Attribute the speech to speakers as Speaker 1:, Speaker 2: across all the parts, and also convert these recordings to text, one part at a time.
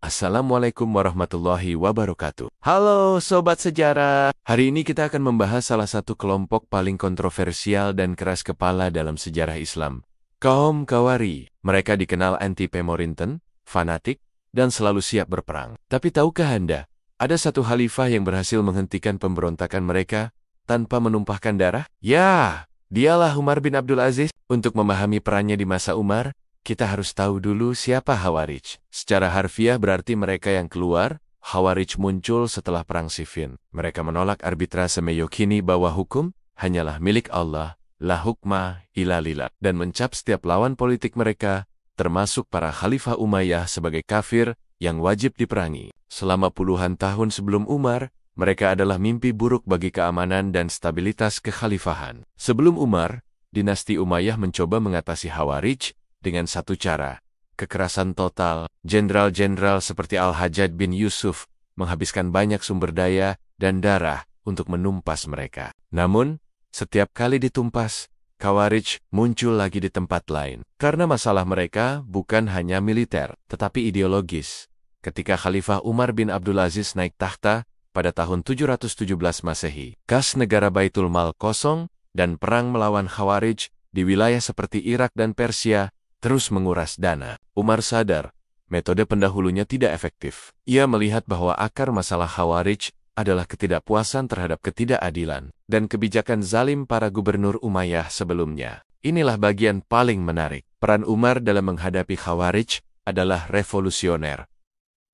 Speaker 1: Assalamualaikum warahmatullahi wabarakatuh. Halo Sobat Sejarah, hari ini kita akan membahas salah satu kelompok paling kontroversial dan keras kepala dalam sejarah Islam. Kaum Khawari, mereka dikenal anti-Pemerintahan, fanatik, dan selalu siap berperang. Tapi tahukah Anda, ada satu khalifah yang berhasil menghentikan pemberontakan mereka tanpa menumpahkan darah? Ya, dialah Umar bin Abdul Aziz. Untuk memahami perannya di masa Umar, kita harus tahu dulu siapa Khawarij. Secara harfiah berarti mereka yang keluar. Khawarij muncul setelah Perang Siffin. Mereka menolak arbitrase, meyakini bahwa hukum hanyalah milik Allah, la hukma illa lillah, dan mencap setiap lawan politik mereka, termasuk para Khalifah Umayyah, sebagai kafir yang wajib diperangi. Selama puluhan tahun sebelum Umar, mereka adalah mimpi buruk bagi keamanan dan stabilitas kekhalifahan. Sebelum Umar, dinasti Umayyah mencoba mengatasi Khawarij dengan satu cara, kekerasan total. Jenderal-jenderal seperti Al-Hajjaj bin Yusuf menghabiskan banyak sumber daya dan darah untuk menumpas mereka. Namun, setiap kali ditumpas, Khawarij muncul lagi di tempat lain. Karena masalah mereka bukan hanya militer, tetapi ideologis. Ketika Khalifah Umar bin Abdul Aziz naik tahta pada tahun 717 Masehi, kas negara Baitul Mal kosong dan perang melawan Khawarij di wilayah seperti Irak dan Persia terus menguras dana. Umar sadar, metode pendahulunya tidak efektif. Ia melihat bahwa akar masalah Khawarij adalah ketidakpuasan terhadap ketidakadilan dan kebijakan zalim para gubernur Umayyah sebelumnya. Inilah bagian paling menarik. Peran Umar dalam menghadapi Khawarij adalah revolusioner.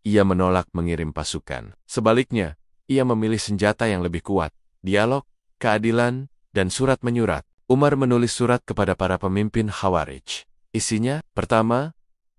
Speaker 1: Ia menolak mengirim pasukan. Sebaliknya, ia memilih senjata yang lebih kuat, dialog, keadilan, dan surat menyurat. Umar menulis surat kepada para pemimpin Khawarij. Isinya, pertama,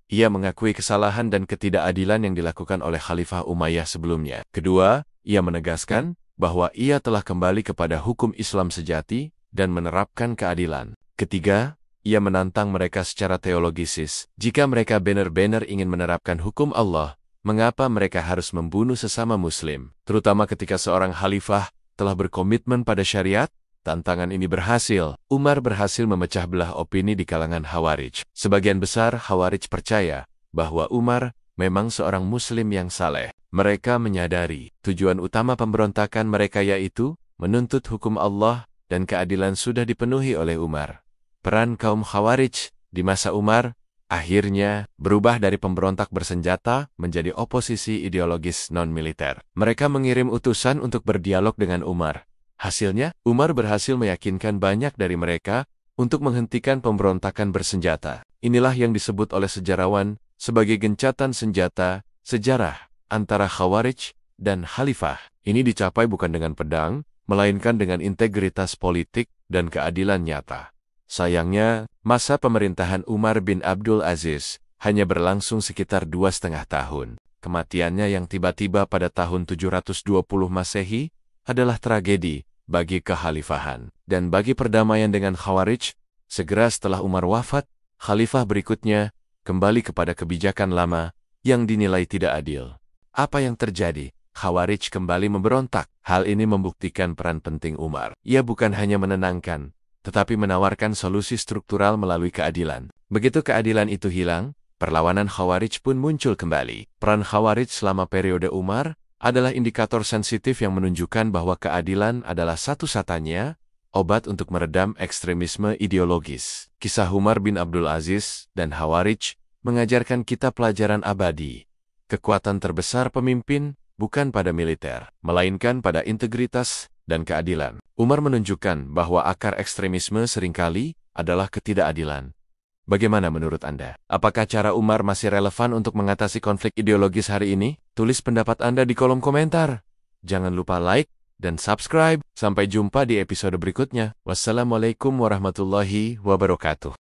Speaker 1: ia mengakui kesalahan dan ketidakadilan yang dilakukan oleh Khalifah Umayyah sebelumnya. Kedua, ia menegaskan bahwa ia telah kembali kepada hukum Islam sejati dan menerapkan keadilan. Ketiga, ia menantang mereka secara teologisis. Jika mereka benar-benar ingin menerapkan hukum Allah, mengapa mereka harus membunuh sesama Muslim? Terutama ketika seorang khalifah telah berkomitmen pada syariat. Tantangan ini berhasil. Umar berhasil memecah belah opini di kalangan Khawarij. Sebagian besar Khawarij percaya bahwa Umar memang seorang Muslim yang saleh. Mereka menyadari tujuan utama pemberontakan mereka yaitu menuntut hukum Allah dan keadilan sudah dipenuhi oleh Umar. Peran kaum Khawarij di masa Umar akhirnya berubah dari pemberontak bersenjata menjadi oposisi ideologis non-militer. Mereka mengirim utusan untuk berdialog dengan Umar. Hasilnya, Umar berhasil meyakinkan banyak dari mereka untuk menghentikan pemberontakan bersenjata. Inilah yang disebut oleh sejarawan sebagai gencatan senjata sejarah antara Khawarij dan Khalifah. Ini dicapai bukan dengan pedang, melainkan dengan integritas politik dan keadilan nyata. Sayangnya, masa pemerintahan Umar bin Abdul Aziz hanya berlangsung sekitar 2,5 tahun. Kematiannya yang tiba-tiba pada tahun 720 Masehi adalah tragedi bagi kekhalifahan dan bagi perdamaian dengan Khawarij. Segera setelah Umar wafat, khalifah berikutnya kembali kepada kebijakan lama yang dinilai tidak adil. Apa yang terjadi? Khawarij kembali memberontak. Hal ini membuktikan peran penting Umar. Ia bukan hanya menenangkan, tetapi menawarkan solusi struktural melalui keadilan. Begitu keadilan itu hilang, perlawanan Khawarij pun muncul kembali. Peran Khawarij selama periode Umar adalah indikator sensitif yang menunjukkan bahwa keadilan adalah satu-satunya obat untuk meredam ekstremisme ideologis. Kisah Umar bin Abdul Aziz dan Khawarij mengajarkan kita pelajaran abadi. Kekuatan terbesar pemimpin bukan pada militer, melainkan pada integritas dan keadilan. Umar menunjukkan bahwa akar ekstremisme seringkali adalah ketidakadilan. Bagaimana menurut Anda? Apakah cara Umar masih relevan untuk mengatasi konflik ideologis hari ini? Tulis pendapat Anda di kolom komentar. Jangan lupa like dan subscribe. Sampai jumpa di episode berikutnya. Wassalamualaikum warahmatullahi wabarakatuh.